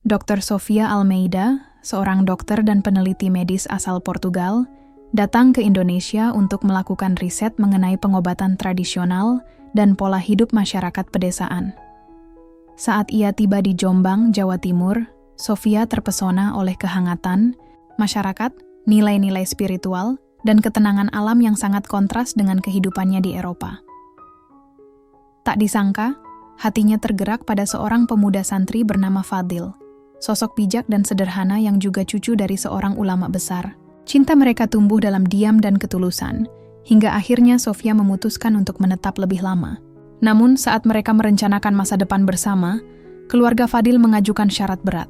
Dr. Sofia Almeida, seorang dokter dan peneliti medis asal Portugal, datang ke Indonesia untuk melakukan riset mengenai pengobatan tradisional dan pola hidup masyarakat pedesaan. Saat ia tiba di Jombang, Jawa Timur, Sofia terpesona oleh kehangatan, masyarakat, nilai-nilai spiritual, dan ketenangan alam yang sangat kontras dengan kehidupannya di Eropa. Tak disangka, hatinya tergerak pada seorang pemuda santri bernama Fadil, sosok bijak dan sederhana yang juga cucu dari seorang ulama besar. Cinta mereka tumbuh dalam diam dan ketulusan, hingga akhirnya Sofia memutuskan untuk menetap lebih lama. Namun saat mereka merencanakan masa depan bersama, keluarga Fadil mengajukan syarat berat.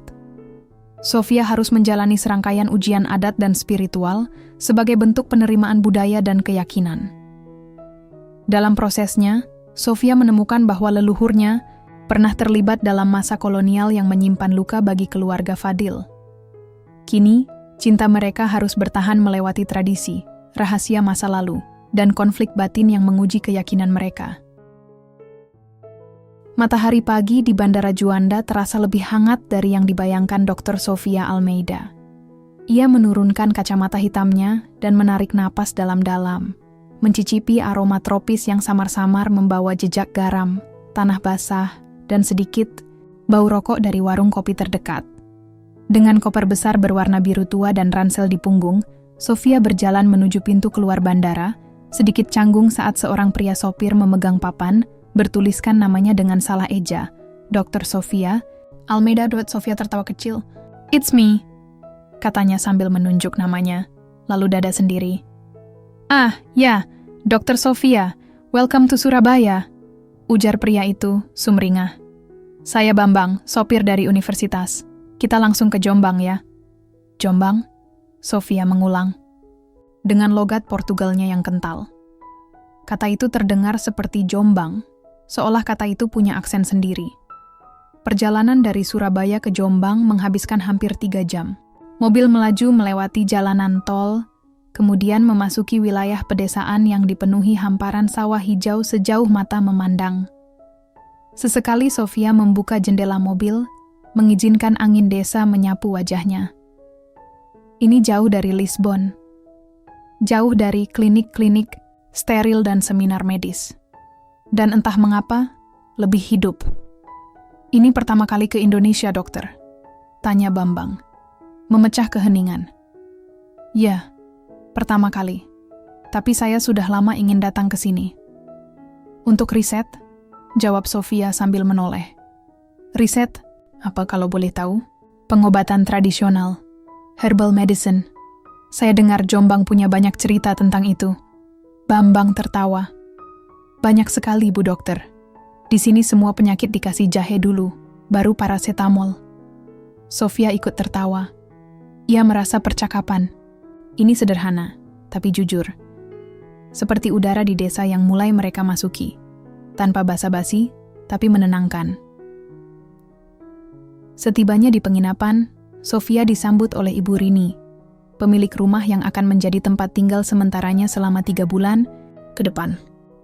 Sofia harus menjalani serangkaian ujian adat dan spiritual sebagai bentuk penerimaan budaya dan keyakinan. Dalam prosesnya, Sofia menemukan bahwa leluhurnya pernah terlibat dalam masa kolonial yang menyimpan luka bagi keluarga Fadil. Kini, cinta mereka harus bertahan melewati tradisi, rahasia masa lalu, dan konflik batin yang menguji keyakinan mereka. Matahari pagi di Bandara Juanda terasa lebih hangat dari yang dibayangkan Dr. Sofia Almeida. Ia menurunkan kacamata hitamnya dan menarik napas dalam-dalam, mencicipi aroma tropis yang samar-samar membawa jejak garam, tanah basah, dan sedikit bau rokok dari warung kopi terdekat. Dengan koper besar berwarna biru tua dan ransel di punggung, Sofia berjalan menuju pintu keluar bandara, sedikit canggung saat seorang pria sopir memegang papan, bertuliskan namanya dengan salah eja, Dr. Sofia Almeida. Sofia tertawa kecil. "It's me," katanya sambil menunjuk namanya, lalu dada sendiri. "Ah, ya, Dr. Sofia, welcome to Surabaya," ujar pria itu, sumringah. "Saya Bambang, sopir dari universitas. Kita langsung ke Jombang ya." "Jombang?" Sofia mengulang, dengan logat Portugalnya yang kental. Kata itu terdengar seperti Jombang, seolah kata itu punya aksen sendiri. Perjalanan dari Surabaya ke Jombang menghabiskan hampir 3 jam. Mobil melaju melewati jalanan tol, kemudian memasuki wilayah pedesaan yang dipenuhi hamparan sawah hijau sejauh mata memandang. Sesekali Sofia membuka jendela mobil, mengizinkan angin desa menyapu wajahnya. Ini jauh dari Lisbon, jauh dari klinik-klinik steril dan seminar medis. Dan entah mengapa, lebih hidup. "Ini pertama kali ke Indonesia, dokter?" tanya Bambang, memecah keheningan. "Ya, pertama kali. Tapi saya sudah lama ingin datang ke sini." "Untuk riset?" jawab Sofia sambil menoleh. "Riset? Apa kalau boleh tahu?" "Pengobatan tradisional. Herbal medicine. Saya dengar Jombang punya banyak cerita tentang itu." Bambang tertawa. "Banyak sekali, Bu Dokter. Di sini semua penyakit dikasih jahe dulu, baru paracetamol." Sofia ikut tertawa. Ia merasa percakapan ini sederhana, tapi jujur. Seperti udara di desa yang mulai mereka masuki. Tanpa basa-basi, tapi menenangkan. Setibanya di penginapan, Sofia disambut oleh Ibu Rini, pemilik rumah yang akan menjadi tempat tinggal sementaranya selama 3 bulan ke depan.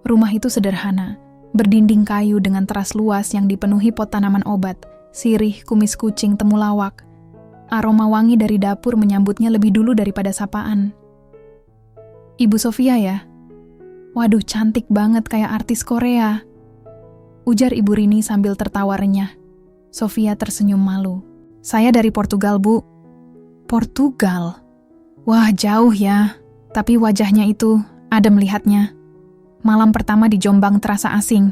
Rumah itu sederhana, berdinding kayu dengan teras luas yang dipenuhi pot tanaman obat, sirih, kumis kucing, temulawak. Aroma wangi dari dapur menyambutnya lebih dulu daripada sapaan. "Ibu Sofia ya? Waduh, cantik banget kayak artis Korea," ujar Ibu Rini sambil tertawa renyah. Sofia tersenyum malu. "Saya dari Portugal, Bu." "Portugal? Wah, jauh ya. Tapi wajahnya itu, adem lihatnya." Malam pertama di Jombang terasa asing.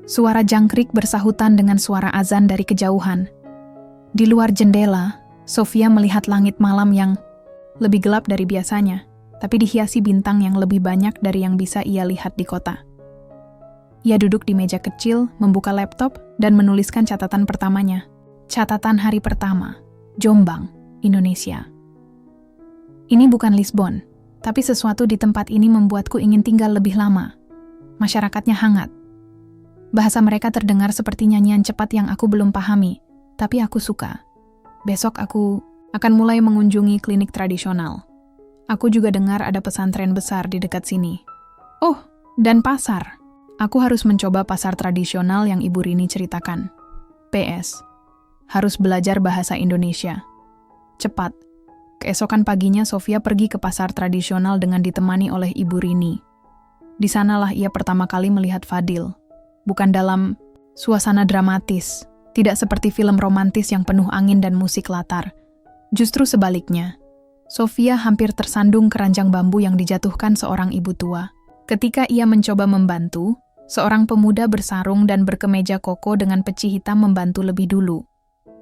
Suara jangkrik bersahutan dengan suara azan dari kejauhan. Di luar jendela, Sofia melihat langit malam yang lebih gelap dari biasanya, tapi dihiasi bintang yang lebih banyak dari yang bisa ia lihat di kota. Ia duduk di meja kecil, membuka laptop, dan menuliskan catatan pertamanya. Catatan hari pertama, Jombang, Indonesia. Ini bukan Lisbon, tapi sesuatu di tempat ini membuatku ingin tinggal lebih lama. Masyarakatnya hangat. Bahasa mereka terdengar seperti nyanyian cepat yang aku belum pahami, tapi aku suka. Besok aku akan mulai mengunjungi klinik tradisional. Aku juga dengar ada pesantren besar di dekat sini. Oh, dan pasar. Aku harus mencoba pasar tradisional yang Ibu Rini ceritakan. PS. harus belajar bahasa Indonesia. Cepat. Keesokan paginya Sofia pergi ke pasar tradisional dengan ditemani oleh Ibu Rini. Di sanalah ia pertama kali melihat Fadil. Bukan dalam suasana dramatis, tidak seperti film romantis yang penuh angin dan musik latar. Justru sebaliknya, Sofia hampir tersandung keranjang bambu yang dijatuhkan seorang ibu tua. Ketika ia mencoba membantu, seorang pemuda bersarung dan berkemeja koko dengan peci hitam membantu lebih dulu.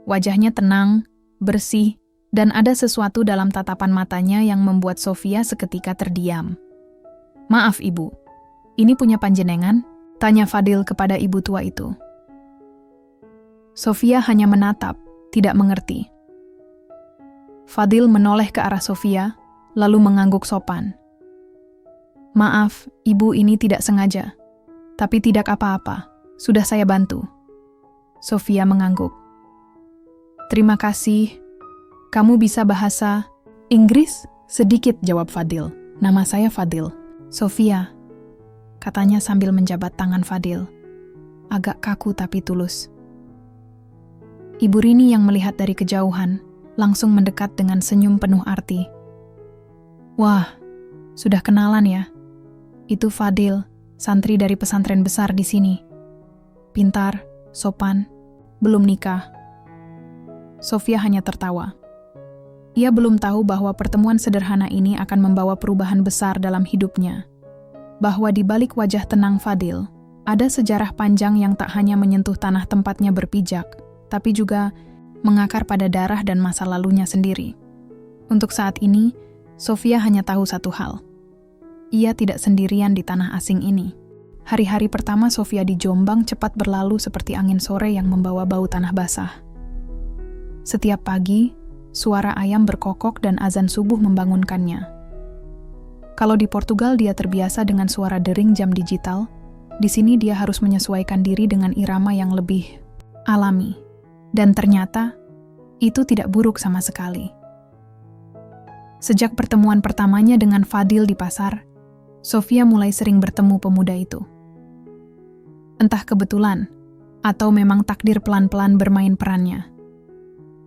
Wajahnya tenang, bersih, dan ada sesuatu dalam tatapan matanya yang membuat Sofia seketika terdiam. "Maaf ibu, ini punya panjenengan?" tanya Fadil kepada ibu tua itu. Sofia hanya menatap, tidak mengerti. Fadil menoleh ke arah Sofia, lalu mengangguk sopan. "Maaf, ibu, ini tidak sengaja. Tapi tidak apa-apa, sudah saya bantu." Sofia mengangguk. "Terima kasih. Kamu bisa bahasa Inggris?" "Sedikit," jawab Fadil. "Nama saya Fadil." "Sofia," katanya sambil menjabat tangan Fadil. Agak kaku tapi tulus. Ibu Rini yang melihat dari kejauhan, langsung mendekat dengan senyum penuh arti. "Wah, sudah kenalan ya? Itu Fadil, santri dari pesantren besar di sini. Pintar, sopan, belum nikah." Sofia hanya tertawa. Ia belum tahu bahwa pertemuan sederhana ini akan membawa perubahan besar dalam hidupnya. Bahwa di balik wajah tenang Fadil, ada sejarah panjang yang tak hanya menyentuh tanah tempatnya berpijak, tapi juga mengakar pada darah dan masa lalunya sendiri. Untuk saat ini, Sofia hanya tahu satu hal. Ia tidak sendirian di tanah asing ini. Hari-hari pertama Sofia di Jombang cepat berlalu seperti angin sore yang membawa bau tanah basah. Setiap pagi, suara ayam berkokok dan azan subuh membangunkannya. Kalau di Portugal dia terbiasa dengan suara dering jam digital, di sini dia harus menyesuaikan diri dengan irama yang lebih alami. Dan ternyata, itu tidak buruk sama sekali. Sejak pertemuan pertamanya dengan Fadil di pasar, Sofia mulai sering bertemu pemuda itu. Entah kebetulan, atau memang takdir pelan-pelan bermain perannya.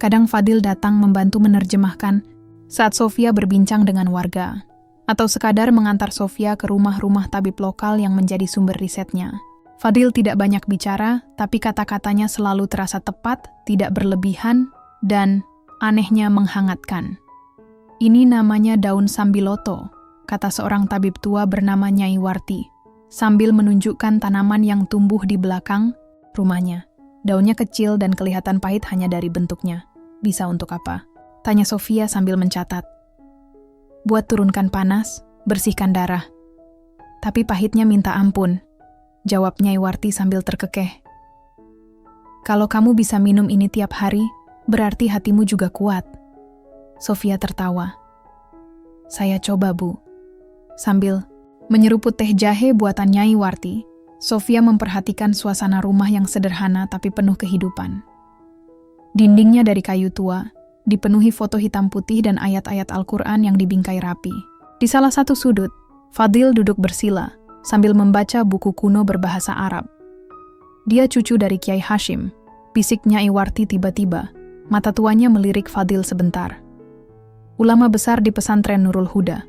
Kadang Fadil datang membantu menerjemahkan saat Sofia berbincang dengan warga, atau sekadar mengantar Sofia ke rumah-rumah tabib lokal yang menjadi sumber risetnya. Fadil tidak banyak bicara, tapi kata-katanya selalu terasa tepat, tidak berlebihan, dan anehnya menghangatkan. "Ini namanya daun sambiloto," kata seorang tabib tua bernama Nyai Warti, sambil menunjukkan tanaman yang tumbuh di belakang rumahnya. Daunnya kecil dan kelihatan pahit hanya dari bentuknya. "Bisa untuk apa?" tanya Sofia sambil mencatat. "Buat turunkan panas, bersihkan darah." "Tapi pahitnya minta ampun," jawab Nyai Warti sambil terkekeh. "Kalau kamu bisa minum ini tiap hari, berarti hatimu juga kuat." Sofia tertawa. "Saya coba, Bu." Sambil menyeruput teh jahe buatan Nyai Warti, Sofia memperhatikan suasana rumah yang sederhana tapi penuh kehidupan. Dindingnya dari kayu tua, dipenuhi foto hitam putih dan ayat-ayat Al-Quran yang dibingkai rapi. Di salah satu sudut, Fadil duduk bersila, sambil membaca buku kuno berbahasa Arab. "Dia cucu dari Kiai Hashim," bisik Nyai Warti tiba-tiba. Mata tuanya melirik Fadil sebentar. "Ulama besar di pesantren Nurul Huda.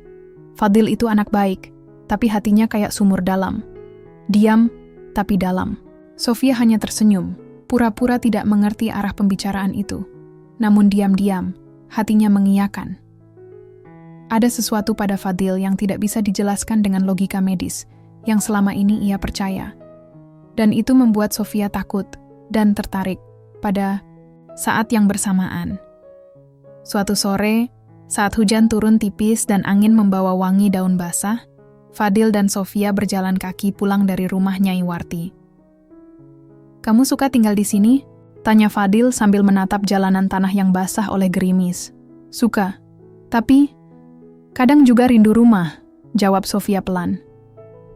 Fadil itu anak baik, tapi hatinya kayak sumur dalam. Diam, tapi dalam." Sofia hanya tersenyum, pura-pura tidak mengerti arah pembicaraan itu. Namun diam-diam, hatinya mengiyakan. Ada sesuatu pada Fadil yang tidak bisa dijelaskan dengan logika medis, yang selama ini ia percaya. Dan itu membuat Sofia takut dan tertarik pada saat yang bersamaan. Suatu sore, saat hujan turun tipis dan angin membawa wangi daun basah, Fadil dan Sofia berjalan kaki pulang dari rumah Nyai Warti. "Kamu suka tinggal di sini?" tanya Fadil sambil menatap jalanan tanah yang basah oleh gerimis. "Suka, tapi kadang juga rindu rumah," jawab Sofia pelan.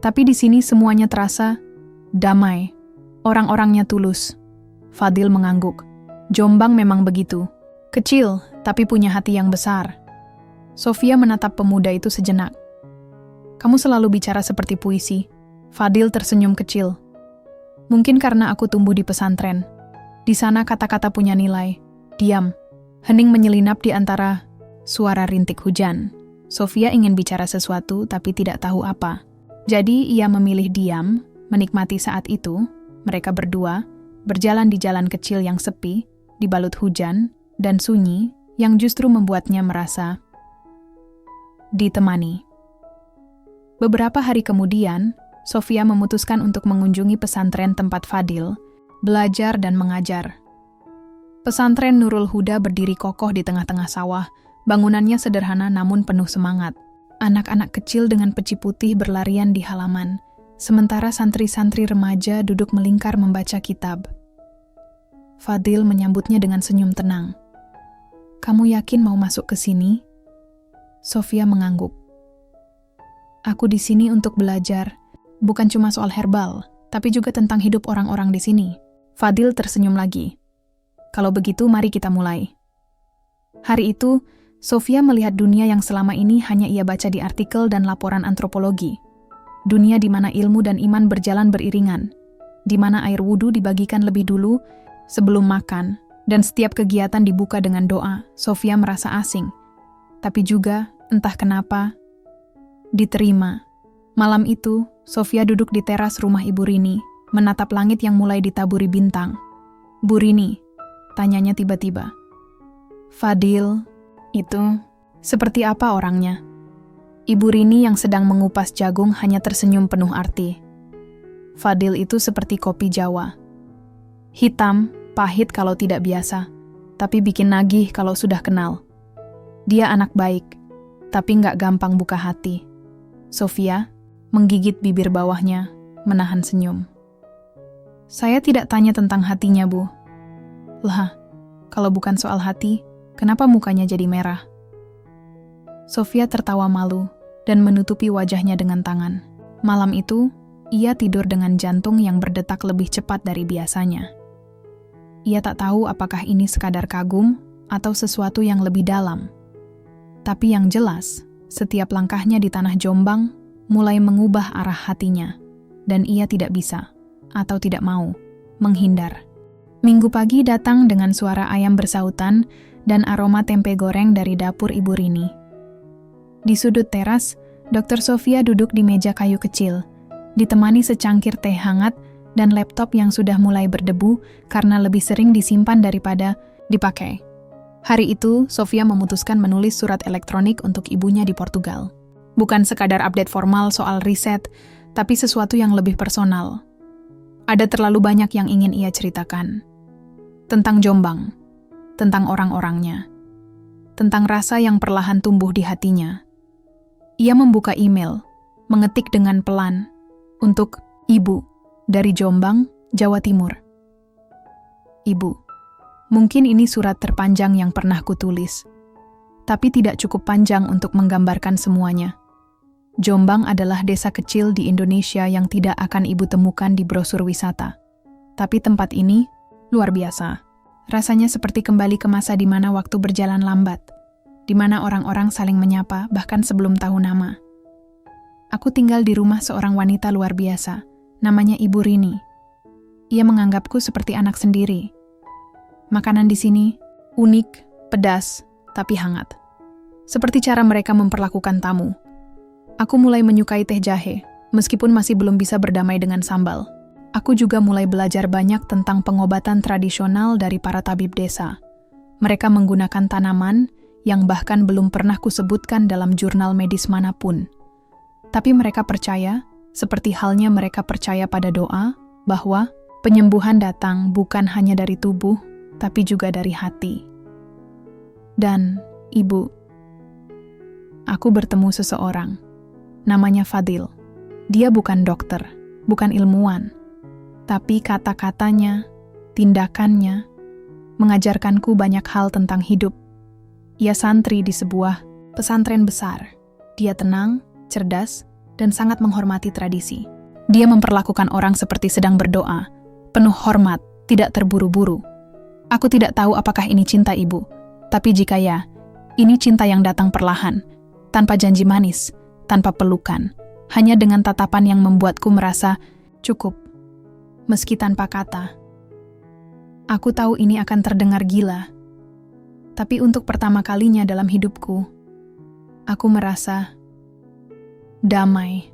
"Tapi di sini semuanya terasa damai, orang-orangnya tulus." Fadil mengangguk. Jombang memang begitu. Kecil, tapi punya hati yang besar. Sofia menatap pemuda itu sejenak. "Kamu selalu bicara seperti puisi." Fadil tersenyum kecil. "Mungkin karena aku tumbuh di pesantren. Di sana kata-kata punya nilai. Diam. Hening menyelinap di antara suara rintik hujan. Sofia ingin bicara sesuatu tapi tidak tahu apa. Jadi ia memilih diam, menikmati saat itu. Mereka berdua berjalan di jalan kecil yang sepi, dibalut hujan dan sunyi yang justru membuatnya merasa ditemani. Beberapa hari kemudian, Sofia memutuskan untuk mengunjungi pesantren tempat Fadil belajar dan mengajar. Pesantren Nurul Huda berdiri kokoh di tengah-tengah sawah. Bangunannya sederhana namun penuh semangat. Anak-anak kecil dengan peci putih berlarian di halaman, sementara santri-santri remaja duduk melingkar membaca kitab. Fadil menyambutnya dengan senyum tenang. "Kamu yakin mau masuk ke sini?" Sofia mengangguk. "Aku di sini untuk belajar, bukan cuma soal herbal, tapi juga tentang hidup orang-orang di sini." Fadil tersenyum lagi. "Kalau begitu, mari kita mulai." Hari itu, Sofia melihat dunia yang selama ini hanya ia baca di artikel dan laporan antropologi. Dunia di mana ilmu dan iman berjalan beriringan, di mana air wudhu dibagikan lebih dulu sebelum makan, dan setiap kegiatan dibuka dengan doa. Sofia merasa asing, tapi juga, entah kenapa, diterima. Malam itu, Sofia duduk di teras rumah Ibu Rini, menatap langit yang mulai ditaburi bintang. "Bu Rini," tanyanya tiba-tiba. "Fadil, itu seperti apa orangnya?" Ibu Rini yang sedang mengupas jagung hanya tersenyum penuh arti. "Fadil itu seperti kopi Jawa. Hitam, pahit kalau tidak biasa, tapi bikin nagih kalau sudah kenal. Dia anak baik, tapi nggak gampang buka hati." Sofia menggigit bibir bawahnya, menahan senyum. "Saya tidak tanya tentang hatinya, Bu." "Lah, kalau bukan soal hati, kenapa mukanya jadi merah?" Sofia tertawa malu dan menutupi wajahnya dengan tangan. Malam itu, ia tidur dengan jantung yang berdetak lebih cepat dari biasanya. Ia tak tahu apakah ini sekadar kagum atau sesuatu yang lebih dalam. Tapi yang jelas, setiap langkahnya di tanah Jombang mulai mengubah arah hatinya, dan ia tidak bisa atau tidak mau menghindar. Minggu pagi datang dengan suara ayam bersautan dan aroma tempe goreng dari dapur Ibu Rini. Di sudut teras, Dr. Sofia duduk di meja kayu kecil, ditemani secangkir teh hangat dan laptop yang sudah mulai berdebu karena lebih sering disimpan daripada dipakai. Hari itu, Sofia memutuskan menulis surat elektronik untuk ibunya di Portugal. Bukan sekadar update formal soal riset, tapi sesuatu yang lebih personal. Ada terlalu banyak yang ingin ia ceritakan. Tentang Jombang, tentang orang-orangnya, tentang rasa yang perlahan tumbuh di hatinya. Ia membuka email, mengetik dengan pelan, untuk Ibu, dari Jombang, Jawa Timur. "Ibu, mungkin ini surat terpanjang yang pernah kutulis, tapi tidak cukup panjang untuk menggambarkan semuanya. Jombang adalah desa kecil di Indonesia yang tidak akan Ibu temukan di brosur wisata. Tapi tempat ini luar biasa. Rasanya seperti kembali ke masa di mana waktu berjalan lambat, di mana orang-orang saling menyapa bahkan sebelum tahu nama. Aku tinggal di rumah seorang wanita luar biasa, namanya Ibu Rini. Ia menganggapku seperti anak sendiri. Makanan di sini unik, pedas, tapi hangat. Seperti cara mereka memperlakukan tamu. Aku mulai menyukai teh jahe, meskipun masih belum bisa berdamai dengan sambal. Aku juga mulai belajar banyak tentang pengobatan tradisional dari para tabib desa. Mereka menggunakan tanaman yang bahkan belum pernah kusebutkan dalam jurnal medis manapun. Tapi mereka percaya, seperti halnya mereka percaya pada doa, bahwa penyembuhan datang bukan hanya dari tubuh, tapi juga dari hati. Dan, Ibu, aku bertemu seseorang. Namanya Fadil. Dia bukan dokter, bukan ilmuwan. Tapi kata-katanya, tindakannya, mengajarkanku banyak hal tentang hidup. Ia santri di sebuah pesantren besar. Dia tenang, cerdas, dan sangat menghormati tradisi. Dia memperlakukan orang seperti sedang berdoa, penuh hormat, tidak terburu-buru. Aku tidak tahu apakah ini cinta, Ibu. Tapi jika ya, ini cinta yang datang perlahan, tanpa janji manis, tanpa pelukan, hanya dengan tatapan yang membuatku merasa cukup, meski tanpa kata. Aku tahu ini akan terdengar gila, tapi untuk pertama kalinya dalam hidupku, aku merasa damai.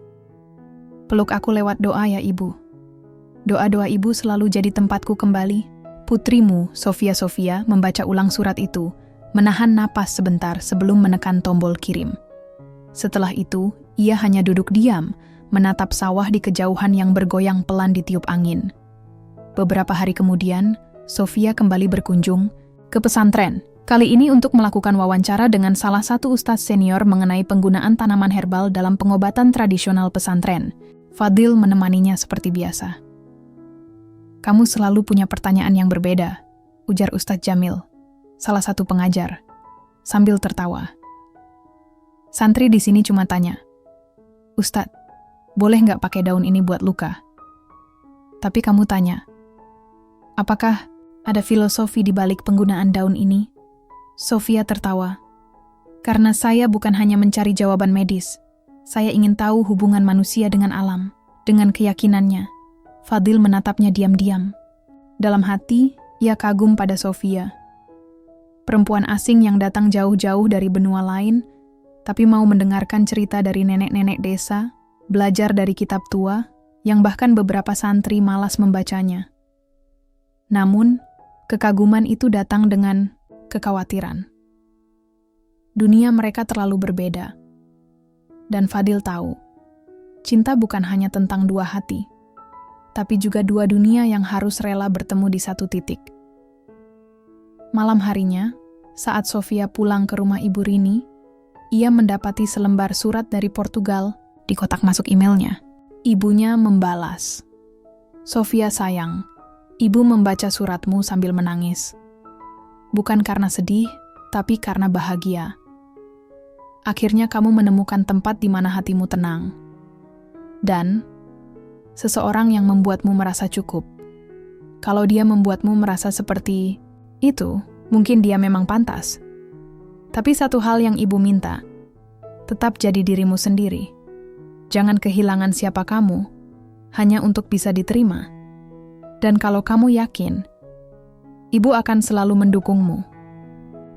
Peluk aku lewat doa ya Ibu. Doa-doa Ibu selalu jadi tempatku kembali. Putrimu, Sofia, membaca ulang surat itu, menahan napas sebentar sebelum menekan tombol kirim. Setelah itu, ia hanya duduk diam, menatap sawah di kejauhan yang bergoyang pelan ditiup angin. Beberapa hari kemudian, Sofia kembali berkunjung ke pesantren. Kali ini untuk melakukan wawancara dengan salah satu ustadz senior mengenai penggunaan tanaman herbal dalam pengobatan tradisional pesantren. Fadil menemaninya seperti biasa. Kamu selalu punya pertanyaan yang berbeda, ujar Ustadz Jamil, salah satu pengajar, sambil tertawa. Santri di sini cuma tanya, Ustadz, boleh nggak pakai daun ini buat luka? Tapi kamu tanya, apakah ada filosofi di balik penggunaan daun ini? Sofia tertawa. Karena saya bukan hanya mencari jawaban medis. Saya ingin tahu hubungan manusia dengan alam, dengan keyakinannya. Fadil menatapnya diam-diam. Dalam hati, ia kagum pada Sofia. Perempuan asing yang datang jauh-jauh dari benua lain, tapi mau mendengarkan cerita dari nenek-nenek desa, belajar dari kitab tua, yang bahkan beberapa santri malas membacanya. Namun, kekaguman itu datang dengan kekhawatiran. Dunia mereka terlalu berbeda. Dan Fadil tahu, cinta bukan hanya tentang dua hati, tapi juga dua dunia yang harus rela bertemu di satu titik. Malam harinya, saat Sofia pulang ke rumah Ibu Rini, ia mendapati selembar surat dari Portugal di kotak masuk emailnya. Ibunya membalas, Sofia sayang, Ibu membaca suratmu sambil menangis. Bukan karena sedih, tapi karena bahagia. Akhirnya kamu menemukan tempat di mana hatimu tenang. Dan seseorang yang membuatmu merasa cukup. Kalau dia membuatmu merasa seperti itu, mungkin dia memang pantas. Tapi satu hal yang Ibu minta, tetap jadi dirimu sendiri. Jangan kehilangan siapa kamu, hanya untuk bisa diterima. Dan kalau kamu yakin, Ibu akan selalu mendukungmu.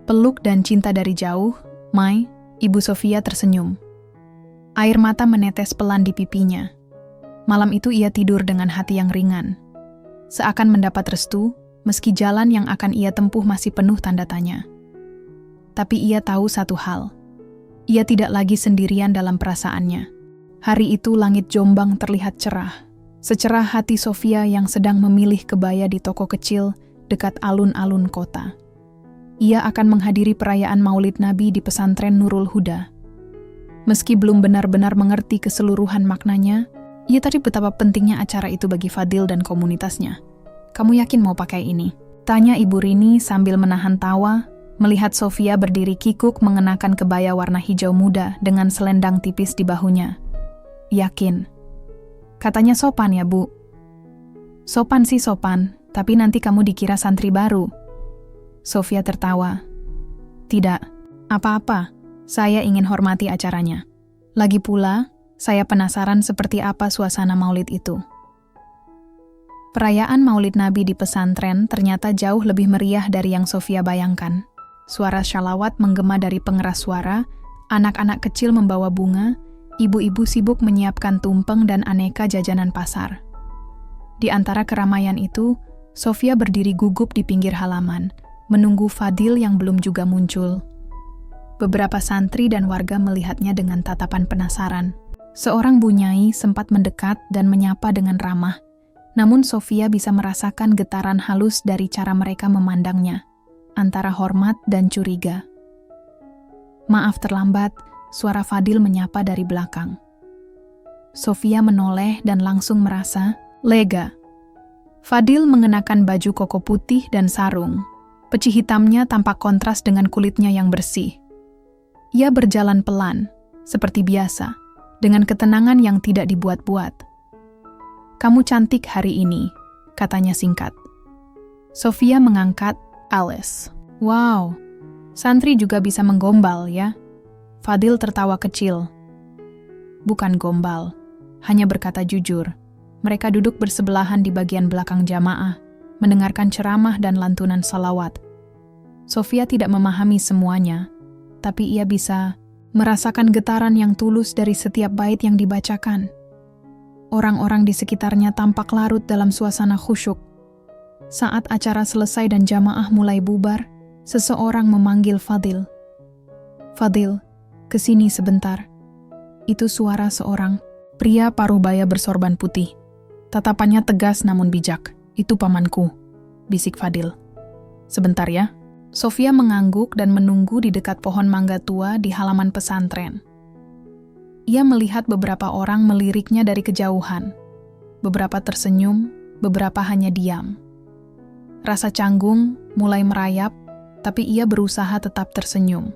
Peluk dan cinta dari jauh, Mai, Ibu Sofia tersenyum. Air mata menetes pelan di pipinya. Malam itu ia tidur dengan hati yang ringan. Seakan mendapat restu, meski jalan yang akan ia tempuh masih penuh tanda tanya. Tapi ia tahu satu hal. Ia tidak lagi sendirian dalam perasaannya. Hari itu langit Jombang terlihat cerah. Secerah hati Sofia yang sedang memilih kebaya di toko kecil dekat alun-alun kota. Ia akan menghadiri perayaan Maulid Nabi di pesantren Nurul Huda. Meski belum benar-benar mengerti keseluruhan maknanya, ia tahu betapa pentingnya acara itu bagi Fadil dan komunitasnya. Kamu yakin mau pakai ini? Tanya Ibu Rini sambil menahan tawa, melihat Sofia berdiri kikuk mengenakan kebaya warna hijau muda dengan selendang tipis di bahunya. Yakin. Katanya sopan ya, Bu. Sopan sih sopan, tapi nanti kamu dikira santri baru. Sofia tertawa. Tidak, apa-apa. Saya ingin hormati acaranya. Lagi pula, saya penasaran seperti apa suasana maulid itu. Perayaan Maulid Nabi di pesantren ternyata jauh lebih meriah dari yang Sofia bayangkan. Suara syalawat menggema dari pengeras suara, anak-anak kecil membawa bunga, ibu-ibu sibuk menyiapkan tumpeng dan aneka jajanan pasar. Di antara keramaian itu, Sofia berdiri gugup di pinggir halaman, menunggu Fadil yang belum juga muncul. Beberapa santri dan warga melihatnya dengan tatapan penasaran. Seorang bunyai sempat mendekat dan menyapa dengan ramah, namun Sofia bisa merasakan getaran halus dari cara mereka memandangnya, antara hormat dan curiga. Maaf terlambat, suara Fadil menyapa dari belakang. Sofia menoleh dan langsung merasa lega. Fadil mengenakan baju koko putih dan sarung. Peci hitamnya tampak kontras dengan kulitnya yang bersih. Ia berjalan pelan, seperti biasa, dengan ketenangan yang tidak dibuat-buat. Kamu cantik hari ini, katanya singkat. Sofia mengangkat alis. Wow, santri juga bisa menggombal ya? Fadil tertawa kecil. Bukan gombal, hanya berkata jujur. Mereka duduk bersebelahan di bagian belakang jamaah, mendengarkan ceramah dan lantunan salawat. Sofia tidak memahami semuanya, tapi ia bisa merasakan getaran yang tulus dari setiap bait yang dibacakan. Orang-orang di sekitarnya tampak larut dalam suasana khusyuk. Saat acara selesai dan jamaah mulai bubar, seseorang memanggil Fadil. "Fadil, kesini sebentar." Itu suara seorang pria paruh baya bersorban putih. Tatapannya tegas namun bijak. "Itu pamanku," bisik Fadil. "Sebentar ya." Sofia mengangguk dan menunggu di dekat pohon mangga tua di halaman pesantren. Ia melihat beberapa orang meliriknya dari kejauhan. Beberapa tersenyum, beberapa hanya diam. Rasa canggung mulai merayap, tapi ia berusaha tetap tersenyum.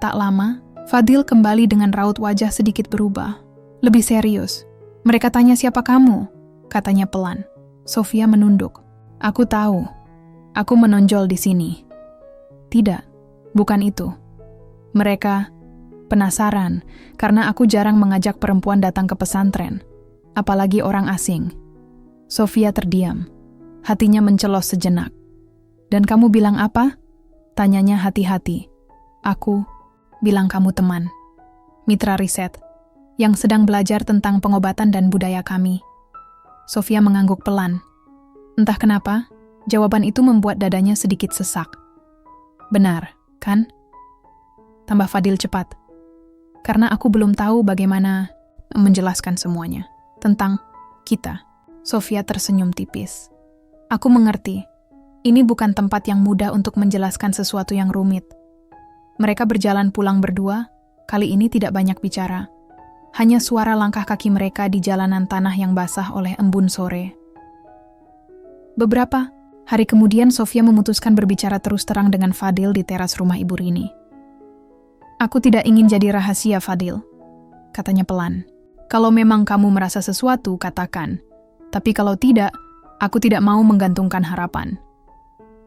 Tak lama, Fadil kembali dengan raut wajah sedikit berubah. Lebih serius. "Mereka tanya siapa kamu?" katanya pelan. Sofia menunduk. "Aku tahu. Aku menonjol di sini." "Tidak, bukan itu. Mereka penasaran karena aku jarang mengajak perempuan datang ke pesantren, apalagi orang asing." Sofia terdiam. Hatinya mencelos sejenak. "Dan kamu bilang apa?" tanyanya hati-hati. "Aku bilang kamu teman, mitra riset, yang sedang belajar tentang pengobatan dan budaya kami." Sofia mengangguk pelan. Entah kenapa, jawaban itu membuat dadanya sedikit sesak. "Benar, kan?" tambah Fadil cepat. "Karena aku belum tahu bagaimana menjelaskan semuanya tentang kita." Sofia tersenyum tipis. "Aku mengerti. Ini bukan tempat yang mudah untuk menjelaskan sesuatu yang rumit." Mereka berjalan pulang berdua, kali ini tidak banyak bicara. Hanya suara langkah kaki mereka di jalanan tanah yang basah oleh embun sore. Beberapa hari kemudian Sofia memutuskan berbicara terus terang dengan Fadil di teras rumah Ibu Rini. "Aku tidak ingin jadi rahasia, Fadil," katanya pelan. "Kalau memang kamu merasa sesuatu, katakan. Tapi kalau tidak, aku tidak mau menggantungkan harapan."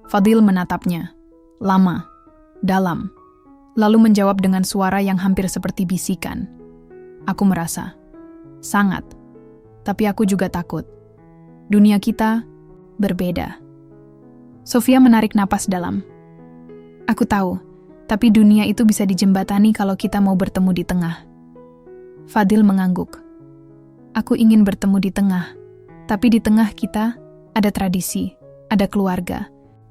Fadil menatapnya, lama, dalam, lalu menjawab dengan suara yang hampir seperti bisikan. "Aku merasa. Sangat. Tapi aku juga takut. Dunia kita berbeda." Sofia menarik napas dalam. "Aku tahu, tapi dunia itu bisa dijembatani kalau kita mau bertemu di tengah." Fadil mengangguk. "Aku ingin bertemu di tengah, tapi di tengah kita ada tradisi, ada keluarga,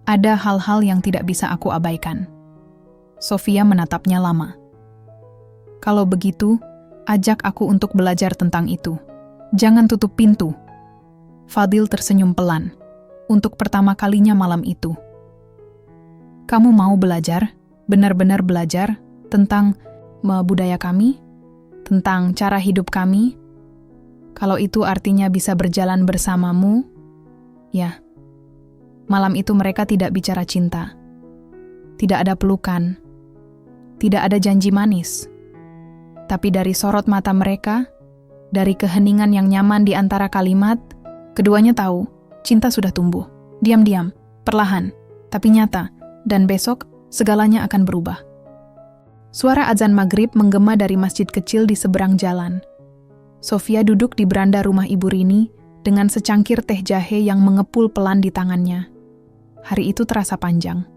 ada hal-hal yang tidak bisa aku abaikan." Sofia menatapnya lama. "Kalau begitu, ajak aku untuk belajar tentang itu. Jangan tutup pintu." Fadil tersenyum pelan. Untuk pertama kalinya malam itu. "Kamu mau belajar, benar-benar belajar tentang budaya kami? Tentang cara hidup kami? Kalau itu artinya bisa berjalan bersamamu?" Ya. Malam itu mereka tidak bicara cinta. Tidak ada pelukan. Tidak ada janji manis. Tapi dari sorot mata mereka, dari keheningan yang nyaman di antara kalimat, keduanya tahu cinta sudah tumbuh. Diam-diam, perlahan, tapi nyata, dan besok segalanya akan berubah. Suara azan maghrib menggema dari masjid kecil di seberang jalan. Sofia duduk di beranda rumah Ibu Rini dengan secangkir teh jahe yang mengepul pelan di tangannya. Hari itu terasa panjang.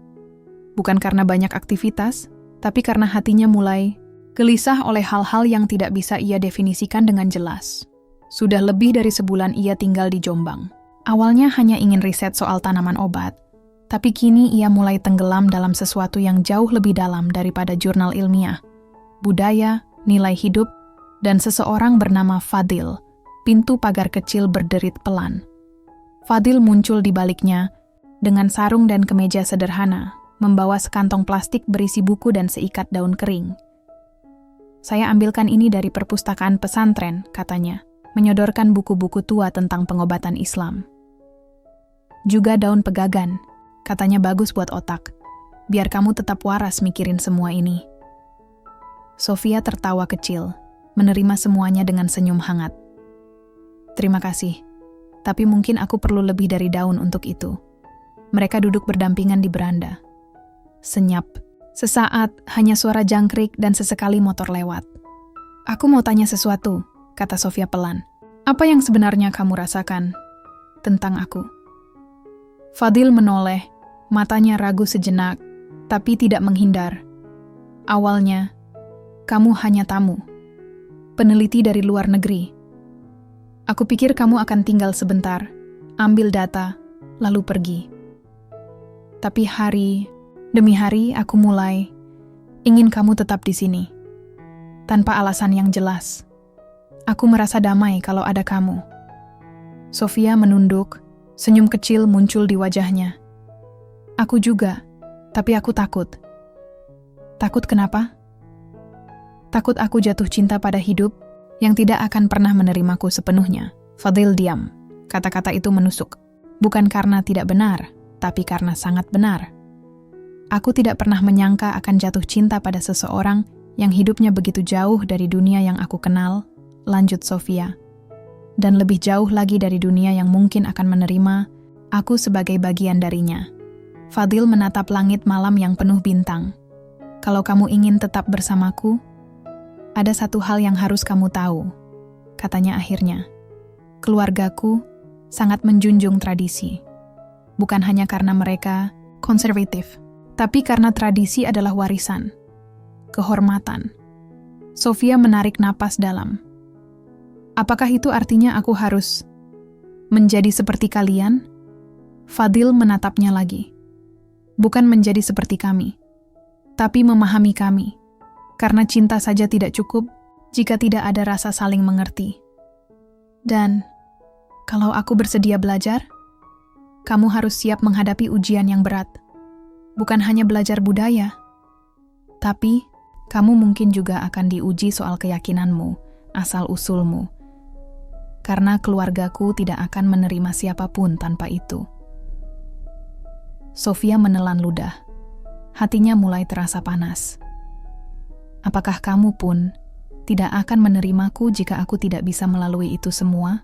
Bukan karena banyak aktivitas, tapi karena hatinya mulai gelisah oleh hal-hal yang tidak bisa ia definisikan dengan jelas. Sudah lebih dari sebulan ia tinggal di Jombang. Awalnya hanya ingin riset soal tanaman obat, tapi kini ia mulai tenggelam dalam sesuatu yang jauh lebih dalam daripada jurnal ilmiah, budaya, nilai hidup, dan seseorang bernama Fadil. Pintu pagar kecil berderit pelan. Fadil muncul di baliknya dengan sarung dan kemeja sederhana, membawa sekantong plastik berisi buku dan seikat daun kering. "Saya ambilkan ini dari perpustakaan pesantren," katanya, menyodorkan buku-buku tua tentang pengobatan Islam. "Juga daun pegagan, katanya bagus buat otak, biar kamu tetap waras mikirin semua ini." Sofia tertawa kecil, menerima semuanya dengan senyum hangat. "Terima kasih, tapi mungkin aku perlu lebih dari daun untuk itu." Mereka duduk berdampingan di beranda. Senyap. Sesaat, hanya suara jangkrik dan sesekali motor lewat. "Aku mau tanya sesuatu," kata Sofia pelan. "Apa yang sebenarnya kamu rasakan?" tentang aku. Fadil menoleh, matanya ragu sejenak, tapi tidak menghindar. Awalnya, kamu hanya tamu, peneliti dari luar negeri. Aku pikir kamu akan tinggal sebentar, ambil data, lalu pergi. Tapi hari demi hari aku mulai ingin kamu tetap di sini. Tanpa alasan yang jelas. Aku merasa damai kalau ada kamu. Sofia menunduk, senyum kecil muncul di wajahnya. Aku juga, tapi aku takut. Takut kenapa? Takut aku jatuh cinta pada hidup yang tidak akan pernah menerimaku sepenuhnya. Fadil diam. Kata-kata itu menusuk. Bukan karena tidak benar, tapi karena sangat benar. Aku tidak pernah menyangka akan jatuh cinta pada seseorang yang hidupnya begitu jauh dari dunia yang aku kenal, lanjut Sofia. Dan lebih jauh lagi dari dunia yang mungkin akan menerima aku sebagai bagian darinya. Fadil menatap langit malam yang penuh bintang. Kalau kamu ingin tetap bersamaku, ada satu hal yang harus kamu tahu, katanya akhirnya. Keluargaku sangat menjunjung tradisi. Bukan hanya karena mereka konservatif, tapi karena tradisi adalah warisan, kehormatan. Sofia menarik napas dalam. Apakah itu artinya aku harus menjadi seperti kalian? Fadil menatapnya lagi. Bukan menjadi seperti kami, tapi memahami kami. Karena cinta saja tidak cukup jika tidak ada rasa saling mengerti. Dan kalau aku bersedia belajar, kamu harus siap menghadapi ujian yang berat. Bukan hanya belajar budaya, tapi kamu mungkin juga akan diuji soal keyakinanmu, asal-usulmu. Karena keluargaku tidak akan menerima siapapun tanpa itu. Sofia menelan ludah. Hatinya mulai terasa panas. Apakah kamu pun tidak akan menerimaku jika aku tidak bisa melalui itu semua?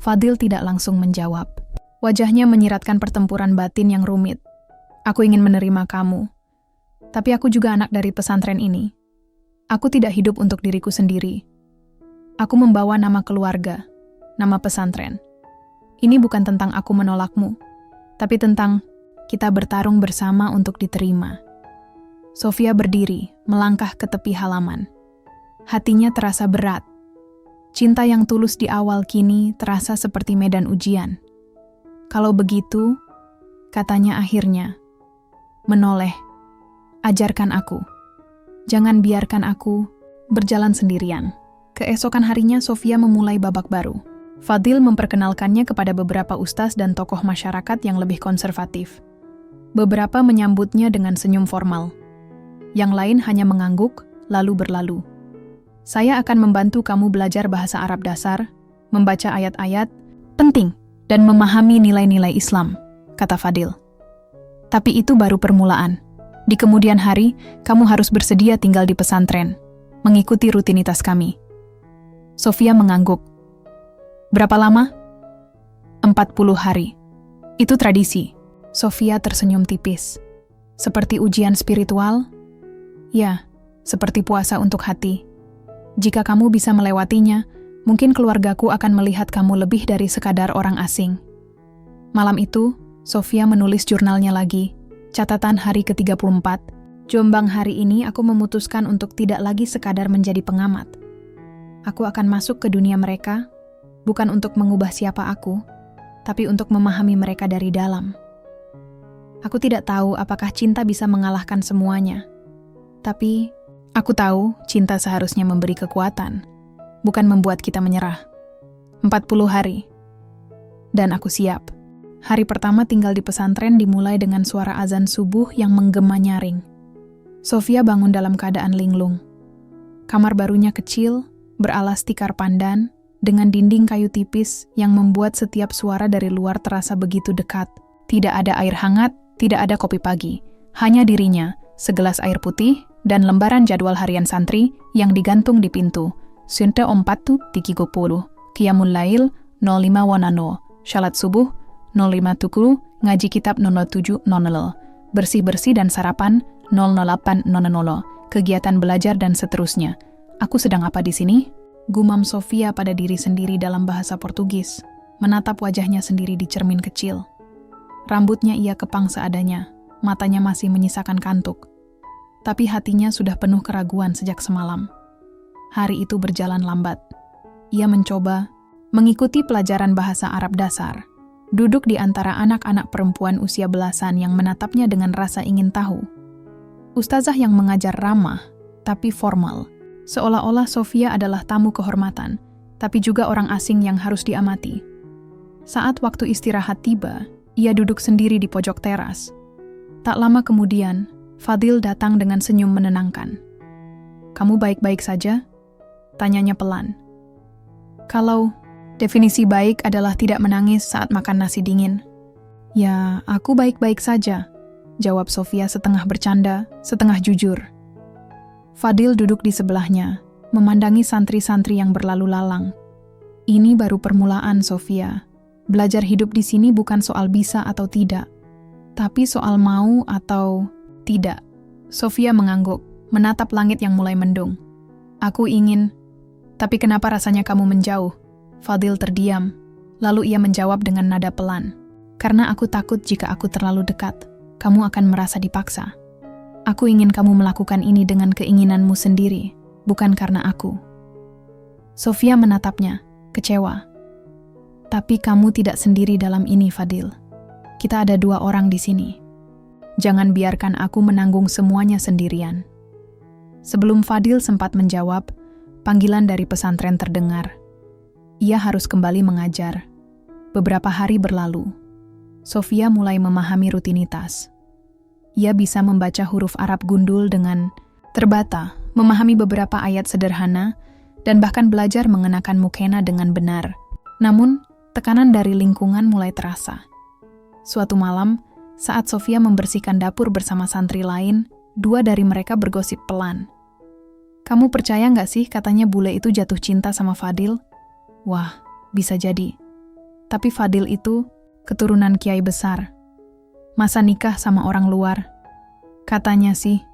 Fadil tidak langsung menjawab. Wajahnya menyiratkan pertempuran batin yang rumit. Aku ingin menerima kamu. Tapi aku juga anak dari pesantren ini. Aku tidak hidup untuk diriku sendiri. Aku membawa nama keluarga, nama pesantren. Ini bukan tentang aku menolakmu, tapi tentang kita bertarung bersama untuk diterima. Sofia berdiri, melangkah ke tepi halaman. Hatinya terasa berat. Cinta yang tulus di awal kini terasa seperti medan ujian. Kalau begitu, katanya akhirnya, menoleh, ajarkan aku. Jangan biarkan aku berjalan sendirian. Keesokan harinya Sofia memulai babak baru. Fadil memperkenalkannya kepada beberapa ustaz dan tokoh masyarakat yang lebih konservatif. Beberapa menyambutnya dengan senyum formal. Yang lain hanya mengangguk, lalu berlalu. Saya akan membantu kamu belajar bahasa Arab dasar, membaca ayat-ayat, penting, dan memahami nilai-nilai Islam, kata Fadil. Tapi itu baru permulaan. Di kemudian hari, kamu harus bersedia tinggal di pesantren, mengikuti rutinitas kami. Sofia mengangguk. Berapa lama? 40 hari. Itu tradisi. Sofia tersenyum tipis. Seperti ujian spiritual? Ya, seperti puasa untuk hati. Jika kamu bisa melewatinya, mungkin keluargaku akan melihat kamu lebih dari sekadar orang asing. Malam itu, Sofia menulis jurnalnya lagi. Catatan hari ke-34. Jombang hari ini aku memutuskan untuk tidak lagi sekadar menjadi pengamat. Aku akan masuk ke dunia mereka, bukan untuk mengubah siapa aku, tapi untuk memahami mereka dari dalam. Aku tidak tahu apakah cinta bisa mengalahkan semuanya. Tapi, aku tahu cinta seharusnya memberi kekuatan, bukan membuat kita menyerah. 40 hari. Dan aku siap. Hari pertama tinggal di pesantren dimulai dengan suara azan subuh yang menggema nyaring. Sofia bangun dalam keadaan linglung. Kamar barunya kecil, beralas tikar pandan, dengan dinding kayu tipis yang membuat setiap suara dari luar terasa begitu dekat. Tidak ada air hangat, tidak ada kopi pagi. Hanya dirinya, segelas air putih, dan lembaran jadwal harian santri yang digantung di pintu. Sunte ompatu tiki gopulu, Qiyamul Lail 05 Wanano, Shalat Subuh 05 Tukulu, Ngaji Kitab 07 Nonolo, Bersih-bersih dan sarapan 008 Nonolo, Kegiatan belajar dan seterusnya. Aku sedang apa di sini? Gumam Sofia pada diri sendiri dalam bahasa Portugis. menatap wajahnya sendiri di cermin kecil. Rambutnya ia kepang seadanya, matanya masih menyisakan kantuk. Tapi hatinya sudah penuh keraguan sejak semalam. Hari itu berjalan lambat. Ia mencoba mengikuti pelajaran bahasa Arab dasar, duduk di antara anak-anak perempuan usia belasan yang menatapnya dengan rasa ingin tahu. Ustazah yang mengajar ramah, tapi formal, seolah-olah Sofia adalah tamu kehormatan, tapi juga orang asing yang harus diamati. Saat waktu istirahat tiba, ia duduk sendiri di pojok teras. Tak lama kemudian, Fadil datang dengan senyum menenangkan. "Kamu baik-baik saja?" tanyanya pelan. "Kalau definisi baik adalah tidak menangis saat makan nasi dingin." "Ya, aku baik-baik saja," jawab Sofia setengah bercanda, setengah jujur. Fadil duduk di sebelahnya, memandangi santri-santri yang berlalu lalang. "Ini baru permulaan, Sofia. Belajar hidup di sini bukan soal bisa atau tidak, tapi soal mau atau tidak." Sofia mengangguk, menatap langit yang mulai mendung. "Aku ingin, tapi kenapa rasanya kamu menjauh?" Fadil terdiam, lalu ia menjawab dengan nada pelan. "Karena aku takut jika aku terlalu dekat, kamu akan merasa dipaksa. Aku ingin kamu melakukan ini dengan keinginanmu sendiri, bukan karena aku." Sofia menatapnya, kecewa. "Tapi kamu tidak sendiri dalam ini, Fadil. Kita ada 2 orang di sini. Jangan biarkan aku menanggung semuanya sendirian." Sebelum Fadil sempat menjawab, panggilan dari pesantren terdengar. Ia harus kembali mengajar. Beberapa hari berlalu. Sofia mulai memahami rutinitas. Ia bisa membaca huruf Arab gundul dengan terbata, memahami beberapa ayat sederhana, dan bahkan belajar mengenakan mukena dengan benar. Namun, tekanan dari lingkungan mulai terasa. Suatu malam, saat Sofia membersihkan dapur bersama santri lain, 2 dari mereka bergosip pelan. "Kamu percaya nggak sih katanya bule itu jatuh cinta sama Fadil?" Wah, bisa jadi. Tapi Fadil itu keturunan kiai besar. Masa nikah sama orang luar? Katanya sih,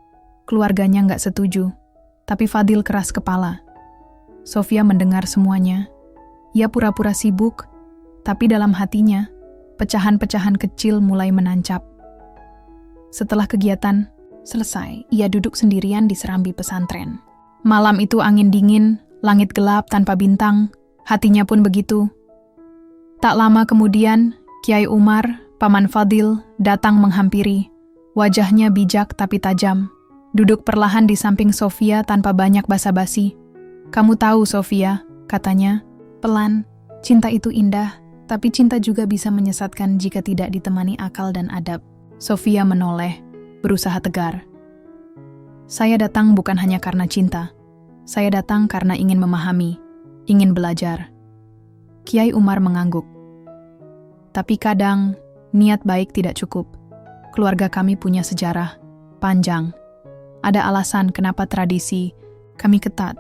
keluarganya nggak setuju. Tapi Fadil keras kepala. Sofia mendengar semuanya. Ia pura-pura sibuk, tapi dalam hatinya, pecahan-pecahan kecil mulai menancap. Setelah kegiatan selesai, ia duduk sendirian di serambi pesantren. Malam itu angin dingin, langit gelap tanpa bintang, hatinya pun begitu. Tak lama kemudian, Kiai Umar, paman Fadil, datang menghampiri. Wajahnya bijak tapi tajam. Duduk perlahan di samping Sofia tanpa banyak basa-basi. "Kamu tahu, Sofia," katanya, pelan, "cinta itu indah, tapi cinta juga bisa menyesatkan jika tidak ditemani akal dan adab." Sofia menoleh, berusaha tegar. "Saya datang bukan hanya karena cinta. Saya datang karena ingin memahami, ingin belajar." Kiai Umar mengangguk. "Tapi kadang, niat baik tidak cukup. Keluarga kami punya sejarah panjang. Ada alasan kenapa tradisi kami ketat.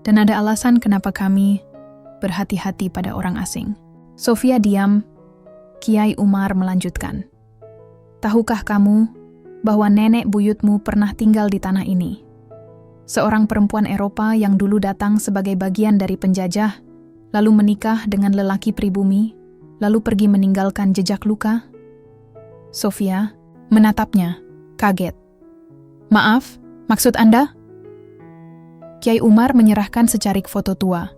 Dan ada alasan kenapa kami berhati-hati pada orang asing." Sofia diam. Kiai Umar melanjutkan. "Tahukah kamu bahwa nenek buyutmu pernah tinggal di tanah ini? Seorang perempuan Eropa yang dulu datang sebagai bagian dari penjajah, lalu menikah dengan lelaki pribumi, lalu pergi meninggalkan jejak luka." Sofia menatapnya, kaget. "Maaf, maksud Anda?" Kiai Umar menyerahkan secarik foto tua.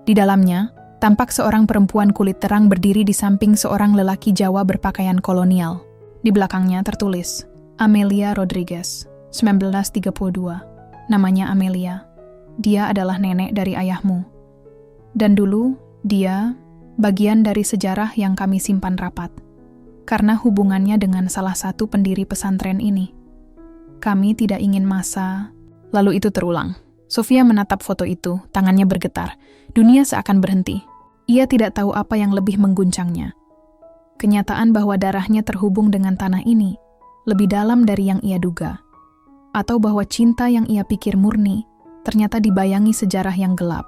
Di dalamnya, tampak seorang perempuan kulit terang berdiri di samping seorang lelaki Jawa berpakaian kolonial. Di belakangnya tertulis, Amelia Rodriguez, 1932. Namanya Amelia. Dia adalah nenek dari ayahmu. Dan dulu, dia bagian dari sejarah yang kami simpan rapat. Karena hubungannya dengan salah satu pendiri pesantren ini. Kami tidak ingin masa lalu itu terulang. Sofia menatap foto itu, tangannya bergetar. Dunia seakan berhenti. Ia tidak tahu apa yang lebih mengguncangnya. Kenyataan bahwa darahnya terhubung dengan tanah ini lebih dalam dari yang ia duga. Atau bahwa cinta yang ia pikir murni ternyata dibayangi sejarah yang gelap.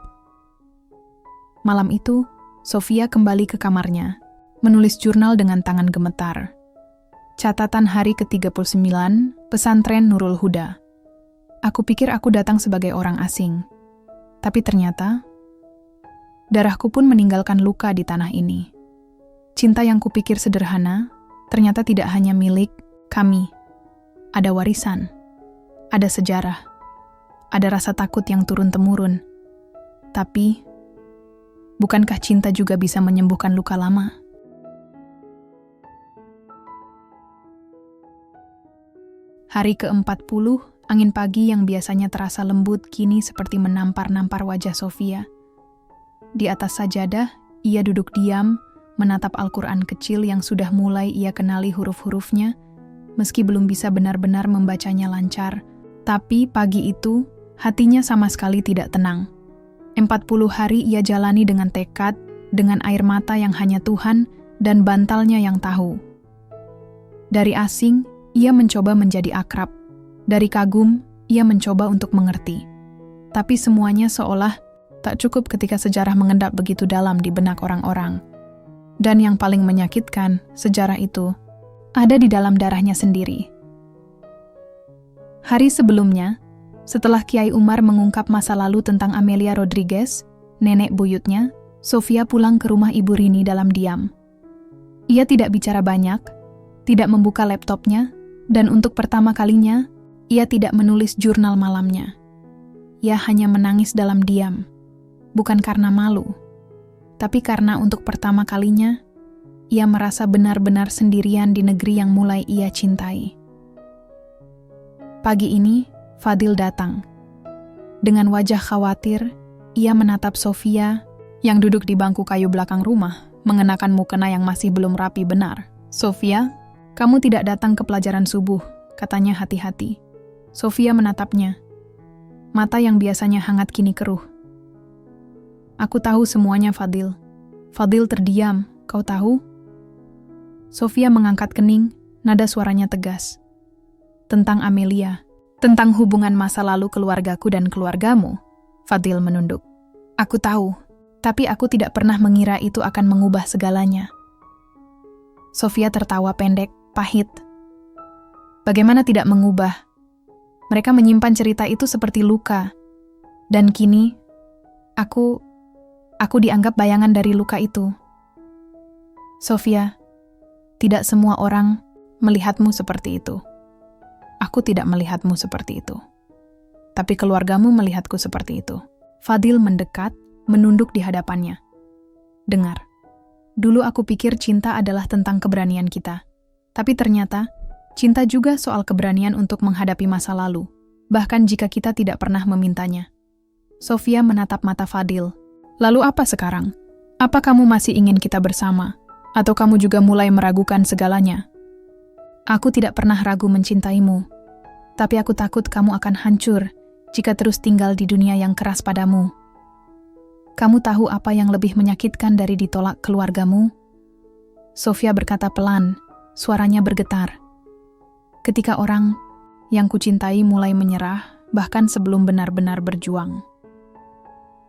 Malam itu, Sofia kembali ke kamarnya, menulis jurnal dengan tangan gemetar. Catatan hari ke-39, Pesantren Nurul Huda. Aku pikir aku datang sebagai orang asing. Tapi ternyata, Darahku pun meninggalkan luka di tanah ini. Cinta yang kupikir sederhana, ternyata tidak hanya milik kami. Ada warisan, ada sejarah, ada rasa takut yang turun-temurun. Tapi, bukankah cinta juga bisa menyembuhkan luka lama? Hari ke-40, angin pagi yang biasanya terasa lembut kini seperti menampar-nampar wajah Sofia. Di atas sajadah, ia duduk diam, menatap Al-Quran kecil yang sudah mulai ia kenali huruf-hurufnya, meski belum bisa benar-benar membacanya lancar. Tapi pagi itu, hatinya sama sekali tidak tenang. 40 hari ia jalani dengan tekad, dengan air mata yang hanya Tuhan dan bantalnya yang tahu. Dari asing, ia mencoba menjadi akrab. Dari kagum, ia mencoba untuk mengerti. Tapi semuanya seolah tak cukup ketika sejarah mengendap begitu dalam di benak orang-orang. Dan yang paling menyakitkan, sejarah itu ada di dalam darahnya sendiri. Hari sebelumnya, setelah Kiai Umar mengungkap masa lalu tentang Amelia Rodriguez, nenek buyutnya, Sofia pulang ke rumah Ibu Rini dalam diam. Ia tidak bicara banyak, tidak membuka laptopnya, dan untuk pertama kalinya, ia tidak menulis jurnal malamnya. Ia hanya menangis dalam diam. Bukan karena malu, tapi karena untuk pertama kalinya, ia merasa benar-benar sendirian di negeri yang mulai ia cintai. Pagi ini, Fadil datang. Dengan wajah khawatir, ia menatap Sofia yang duduk di bangku kayu belakang rumah, mengenakan mukena yang masih belum rapi benar. "Sofia, kamu tidak datang ke pelajaran subuh," katanya hati-hati. Sofia menatapnya. Mata yang biasanya hangat kini keruh. "Aku tahu semuanya, Fadil." Fadil terdiam. "Kau tahu?" Sofia mengangkat kening, nada suaranya tegas. "Tentang Amelia, tentang hubungan masa lalu keluargaku dan keluargamu." Fadil menunduk. "Aku tahu, tapi aku tidak pernah mengira itu akan mengubah segalanya." Sofia tertawa pendek, pahit. "Bagaimana tidak mengubah? Mereka menyimpan cerita itu seperti luka. Dan kini, aku dianggap bayangan dari luka itu." "Sofia, tidak semua orang melihatmu seperti itu. Aku tidak melihatmu seperti itu. Tapi keluargamu melihatku seperti itu." Fadil mendekat, menunduk di hadapannya. "Dengar, dulu aku pikir cinta adalah tentang keberanian kita. Tapi ternyata, cinta juga soal keberanian untuk menghadapi masa lalu, bahkan jika kita tidak pernah memintanya." Sofia menatap mata Fadil. "Lalu apa sekarang? Apa kamu masih ingin kita bersama? Atau kamu juga mulai meragukan segalanya?" "Aku tidak pernah ragu mencintaimu. Tapi aku takut kamu akan hancur jika terus tinggal di dunia yang keras padamu. Kamu tahu apa yang lebih menyakitkan dari ditolak keluargamu?" Sofia berkata pelan, suaranya bergetar. "Ketika orang yang kucintai mulai menyerah, bahkan sebelum benar-benar berjuang."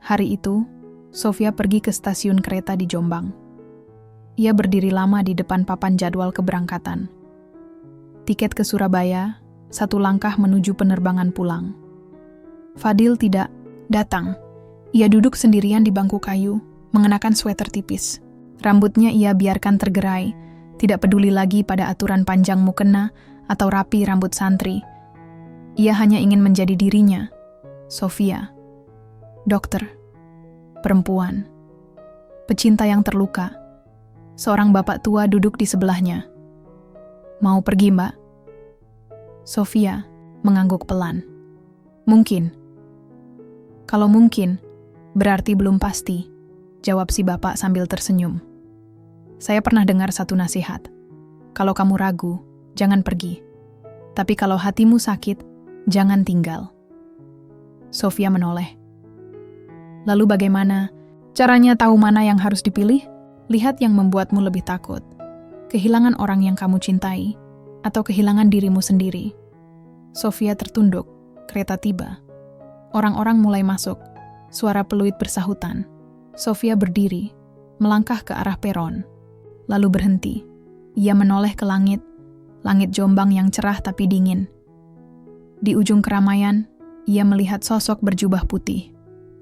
Hari itu, Sofia pergi ke stasiun kereta di Jombang. Ia berdiri lama di depan papan jadwal keberangkatan. Tiket ke Surabaya, 1 langkah menuju penerbangan pulang. Fadil tidak datang. Ia duduk sendirian di bangku kayu, mengenakan sweater tipis. Rambutnya ia biarkan tergerai, tidak peduli lagi pada aturan panjang mukena atau rapi rambut santri. Ia hanya ingin menjadi dirinya, Sofia. Dokter, perempuan, pecinta yang terluka. Seorang bapak tua duduk di sebelahnya. "Mau pergi, Mbak?" Sofia mengangguk pelan. "Mungkin." "Kalau mungkin, berarti belum pasti," jawab si bapak sambil tersenyum. "Saya pernah dengar satu nasihat. Kalau kamu ragu, jangan pergi. Tapi kalau hatimu sakit, jangan tinggal." Sofia menoleh. "Lalu bagaimana caranya tahu mana yang harus dipilih? Lihat yang membuatmu lebih takut. Kehilangan orang yang kamu cintai, atau kehilangan dirimu sendiri." Sofia tertunduk. Kereta tiba. Orang-orang mulai masuk. Suara peluit bersahutan. Sofia berdiri, melangkah ke arah peron. Lalu berhenti. Ia menoleh ke langit. Langit Jombang yang cerah tapi dingin. Di ujung keramaian, ia melihat sosok berjubah putih.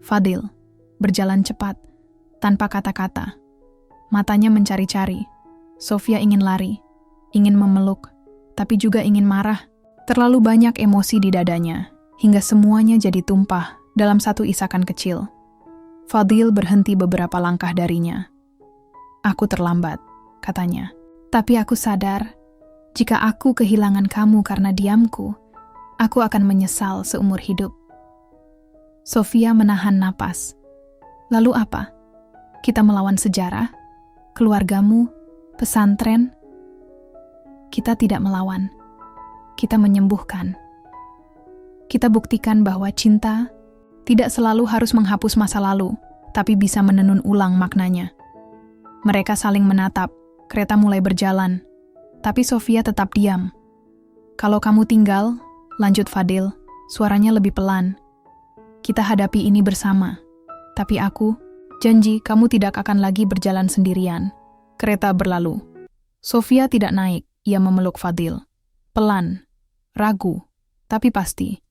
Fadil, berjalan cepat, tanpa kata-kata. Matanya mencari-cari. Sofia ingin lari, ingin memeluk, tapi juga ingin marah. Terlalu banyak emosi di dadanya, hingga semuanya jadi tumpah dalam satu isakan kecil. Fadil berhenti beberapa langkah darinya. "Aku terlambat," katanya. "Tapi aku sadar, jika aku kehilangan kamu karena diamku, aku akan menyesal seumur hidup." Sofia menahan napas. "Lalu apa? Kita melawan sejarah? Keluargamu? Pesantren?" "Kita tidak melawan. Kita menyembuhkan. Kita buktikan bahwa cinta tidak selalu harus menghapus masa lalu, tapi bisa menenun ulang maknanya." Mereka saling menatap, kereta mulai berjalan, tapi Sofia tetap diam. "Kalau kamu tinggal," lanjut Fadil, suaranya lebih pelan, "kita hadapi ini bersama. Tapi aku, janji kamu tidak akan lagi berjalan sendirian." Kereta berlalu. Sofia tidak naik, ia memeluk Fadil. Pelan, ragu, tapi pasti.